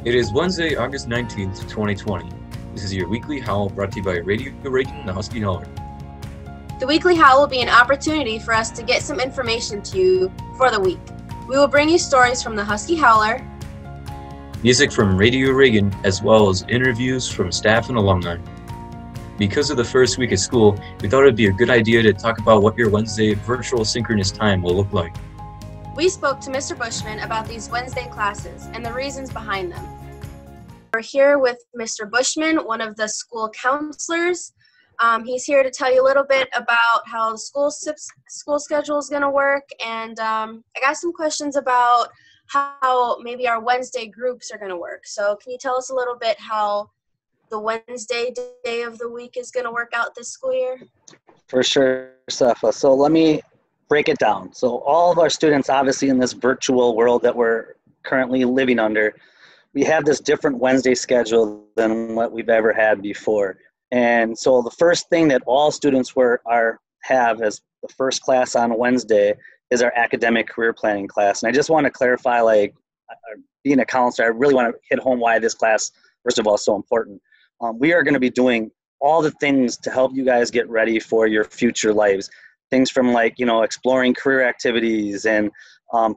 It is Wednesday, August 19th, 2020. This is your Weekly Howl brought to you by Radio Reagan, the Husky Howler. The Weekly Howl will be an opportunity for us to get some information to you for the week. We will bring you stories from the Husky Howler, music from Radio Reagan, as well as interviews from staff and alumni. Because of the first week of school, we thought it would be a good idea to talk about what your Wednesday virtual synchronous time will look like. We spoke to Mr. Buschmann about these Wednesday classes and the reasons behind them. We're here with Mr. Buschmann, one of the school counselors. He's here to tell you a little bit about how the school schedule is going to work, and I got some questions about how maybe our Wednesday groups are going to work. So can you tell us a little bit how the Wednesday day of the week is going to work out this school year? For sure, Safa. So let me break it down. So all of our students, obviously in this virtual world that we're currently living under, we have this different Wednesday schedule than what we've ever had before. And so the first thing that all students have as the first class on Wednesday is our academic career planning class. And I just want to clarify, being a counselor, I really want to hit home why this class, first of all, is so important. We are going to be doing all the things to help you guys get ready for your future lives. Things from exploring career activities and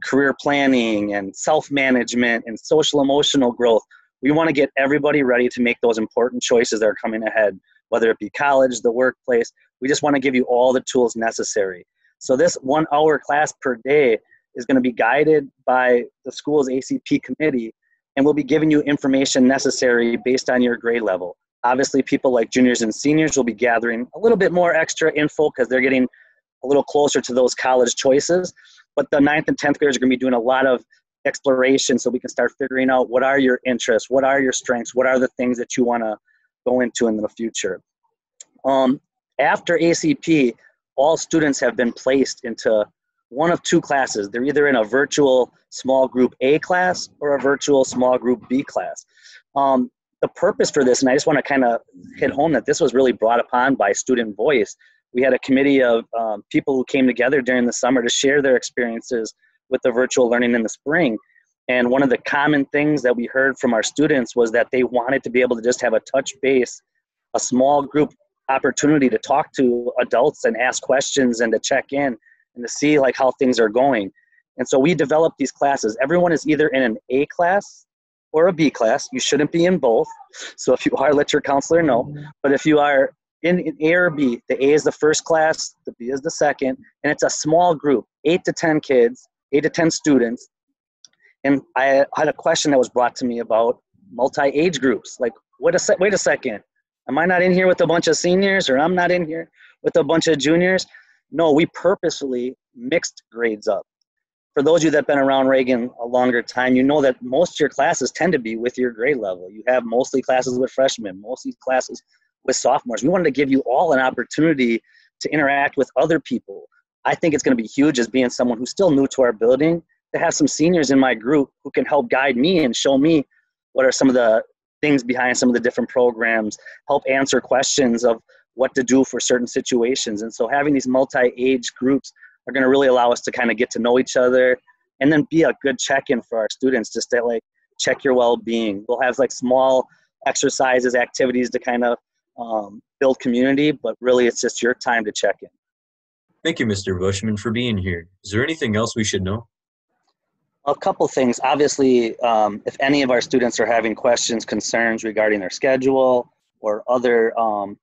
career planning and self-management and social emotional growth. We want to get everybody ready to make those important choices that are coming ahead, whether it be college, the workplace. We just want to give you all the tools necessary. So this 1 hour class per day is going to be guided by the school's ACP committee, and we'll be giving you information necessary based on your grade level. Obviously, people like juniors and seniors will be gathering a little bit more extra info because they're getting a little closer to those college choices. But the 9th and 10th graders are going to be doing a lot of exploration so we can start figuring out what are your interests, what are your strengths, what are the things that you want to go into in the future. After ACP, all students have been placed into one of two classes. They're either in a virtual small group A class or a virtual small group B class. The purpose for this, and I just want to kind of hit home that this was really brought upon by student voice. We had a committee of people who came together during the summer to share their experiences with the virtual learning in the spring. And one of the common things that we heard from our students was that they wanted to be able to just have a touch base, a small group opportunity to talk to adults and ask questions and to check in and to see how things are going. And so we developed these classes. Everyone is either in an A class or a B class. You shouldn't be in both. So if you are, let your counselor know. But if you are in A or B, the A is the first class, the B is the second, and it's a small group, 8 to 10 kids, 8 to 10 students. And I had a question that was brought to me about multi-age groups. Wait a second. Am I not in here with a bunch of seniors, or I'm not in here with a bunch of juniors? No, we purposefully mixed grades up. For those of you that have been around Reagan a longer time, you know that most of your classes tend to be with your grade level. You have mostly classes with freshmen, mostly classes with sophomores. We wanted to give you all an opportunity to interact with other people. I think it's going to be huge as being someone who's still new to our building to have some seniors in my group who can help guide me and show me what are some of the things behind some of the different programs, help answer questions of what to do for certain situations. And so having these multi-age groups are going to really allow us to kind of get to know each other and then be a good check-in for our students, just to check your well-being. We'll have small exercises, activities to kind of build community, but really it's just your time to check in. Thank you, Mr. Buschmann, for being here. Is there anything else we should know? A couple things. Obviously, if any of our students are having questions, concerns regarding their schedule or other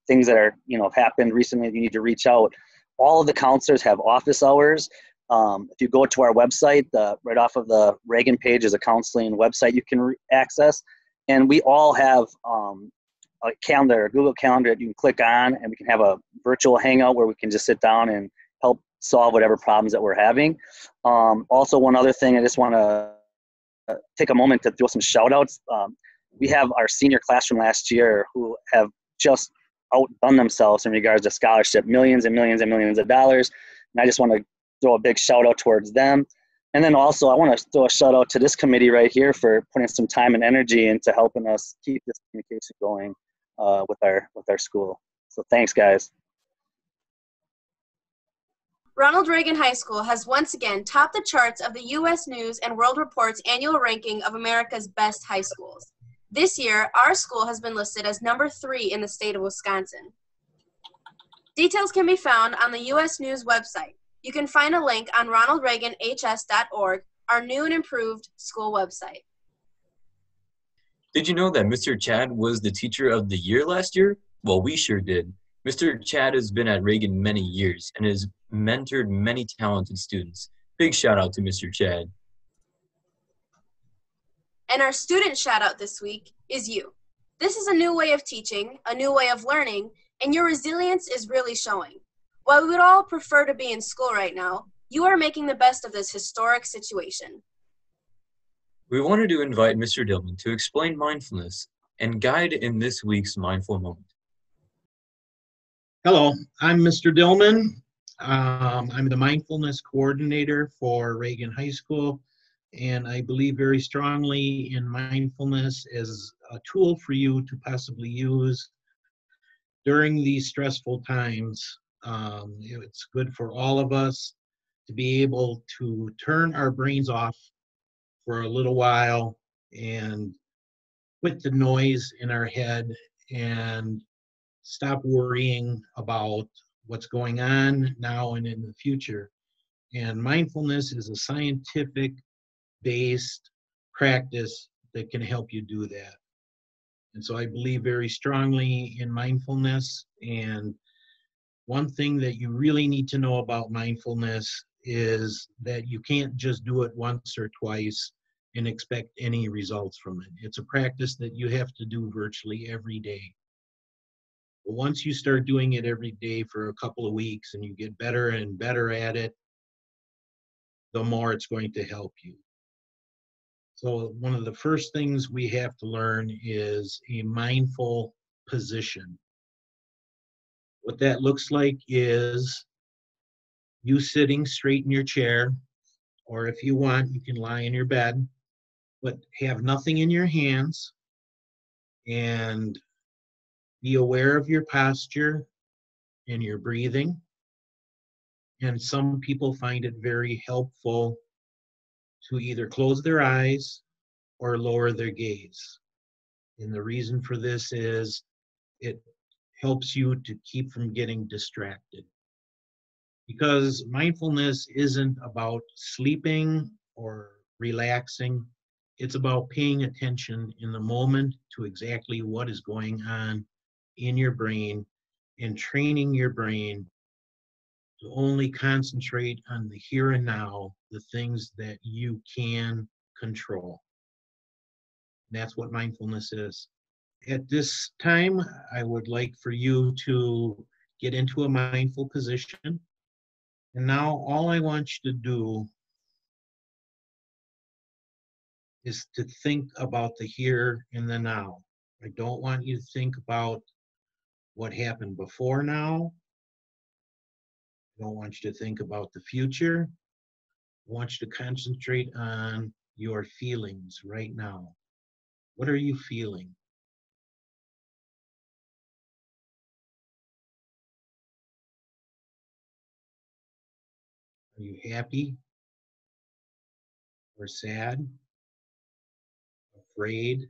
things that are happened recently, you need to reach out. All of the counselors have office hours. If you go to our website, right off of the Reagan page is a counseling website you can access, and we all have a calendar, a Google Calendar that you can click on, and we can have a virtual hangout where we can just sit down and help solve whatever problems that we're having. Also, one other thing, I just want to take a moment to throw some shout outs. We have our senior class from last year who have just outdone themselves in regards to scholarship, millions and millions and millions of dollars. And I just want to throw a big shout out towards them. And then also I want to throw a shout out to this committee right here for putting some time and energy into helping us keep this communication going with our school. So thanks, guys. Ronald Reagan High School has once again topped the charts of the U.S. News and World Report's annual ranking of America's best high schools. This year, our school has been listed as number 3 in the state of Wisconsin. Details can be found on the U.S. News website. You can find a link on ronaldreaganhs.org, our new and improved school website. Did you know that Mr. Chad was the Teacher of the Year last year? Well, we sure did. Mr. Chad has been at Reagan many years and has mentored many talented students. Big shout out to Mr. Chad. And our student shout out this week is you. This is a new way of teaching, a new way of learning, and your resilience is really showing. While we would all prefer to be in school right now, you are making the best of this historic situation. We wanted to invite Mr. Dillman to explain mindfulness and guide in this week's mindful moment. Hello, I'm Mr. Dillman. I'm the mindfulness coordinator for Reagan High School, and I believe very strongly in mindfulness as a tool for you to possibly use during these stressful times. It's good for all of us to be able to turn our brains off for a little while and quit the noise in our head and stop worrying about what's going on now and in the future. And mindfulness is a scientific-based practice that can help you do that. And so I believe very strongly in mindfulness. And one thing that you really need to know about mindfulness is that you can't just do it once or twice and expect any results from it. It's a practice that you have to do virtually every day. But once you start doing it every day for a couple of weeks and you get better and better at it, the more it's going to help you. So one of the first things we have to learn is a mindful position. What that looks like is you sitting straight in your chair, or if you want, you can lie in your bed, but have nothing in your hands and be aware of your posture and your breathing. And some people find it very helpful to either close their eyes or lower their gaze. And the reason for this is it helps you to keep from getting distracted. Because mindfulness isn't about sleeping or relaxing. It's about paying attention in the moment to exactly what is going on in your brain and training your brain to only concentrate on the here and now, the things that you can control. That's what mindfulness is. At this time, I would like for you to get into a mindful position. And now all I want you to do is to think about the here and the now. I don't want you to think about what happened before now. I don't want you to think about the future. I want you to concentrate on your feelings right now. What are you feeling? Are you happy or sad, afraid,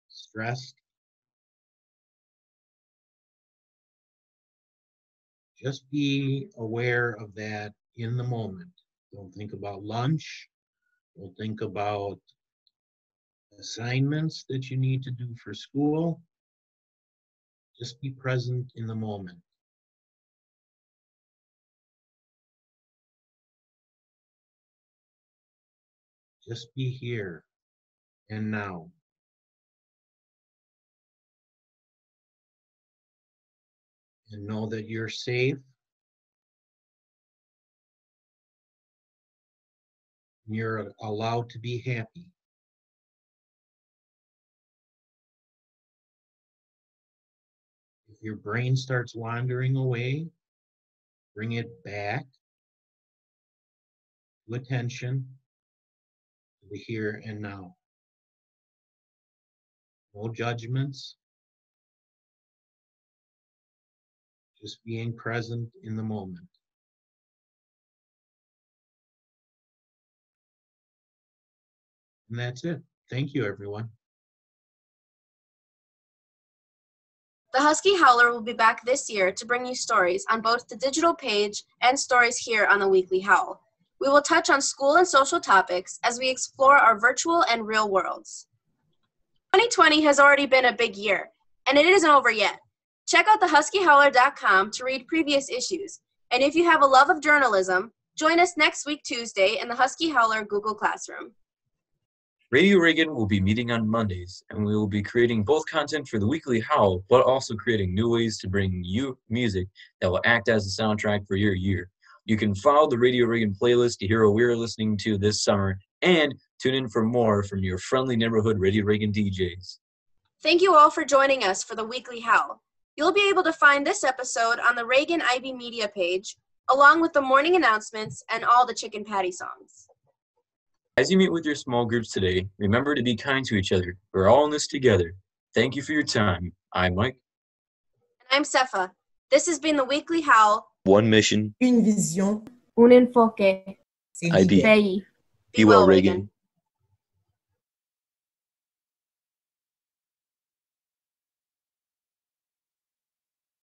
stressed? Just be aware of that in the moment. Don't think about lunch. Don't think about assignments that you need to do for school. Just be present in the moment. Just be here and now. And know that you're safe. And you're allowed to be happy. If your brain starts wandering away, bring it back to attention to the here and now. No judgments. Just being present in the moment. And that's it. Thank you, everyone. The Husky Howler will be back this year to bring you stories on both the digital page and stories here on the Weekly Howl. We will touch on school and social topics as we explore our virtual and real worlds. 2020 has already been a big year, and it isn't over yet. Check out thehuskyhowler.com to read previous issues, and if you have a love of journalism, join us next week Tuesday in the Husky Howler Google Classroom. Radio Reagan will be meeting on Mondays, and we will be creating both content for the Weekly Howl, but also creating new ways to bring you music that will act as a soundtrack for your year. You can follow the Radio Reagan playlist to hear what we're listening to this summer, and tune in for more from your friendly neighborhood Radio Reagan DJs. Thank you all for joining us for the Weekly Howl. You'll be able to find this episode on the Reagan IB media page, along with the morning announcements and all the chicken patty songs. As you meet with your small groups today, remember to be kind to each other. We're all in this together. Thank you for your time. I'm Mike. And I'm Sefa. This has been the Weekly Howl. One mission. Une vision. Un enfoque. C'est IB. l'idée. Be well, Reagan.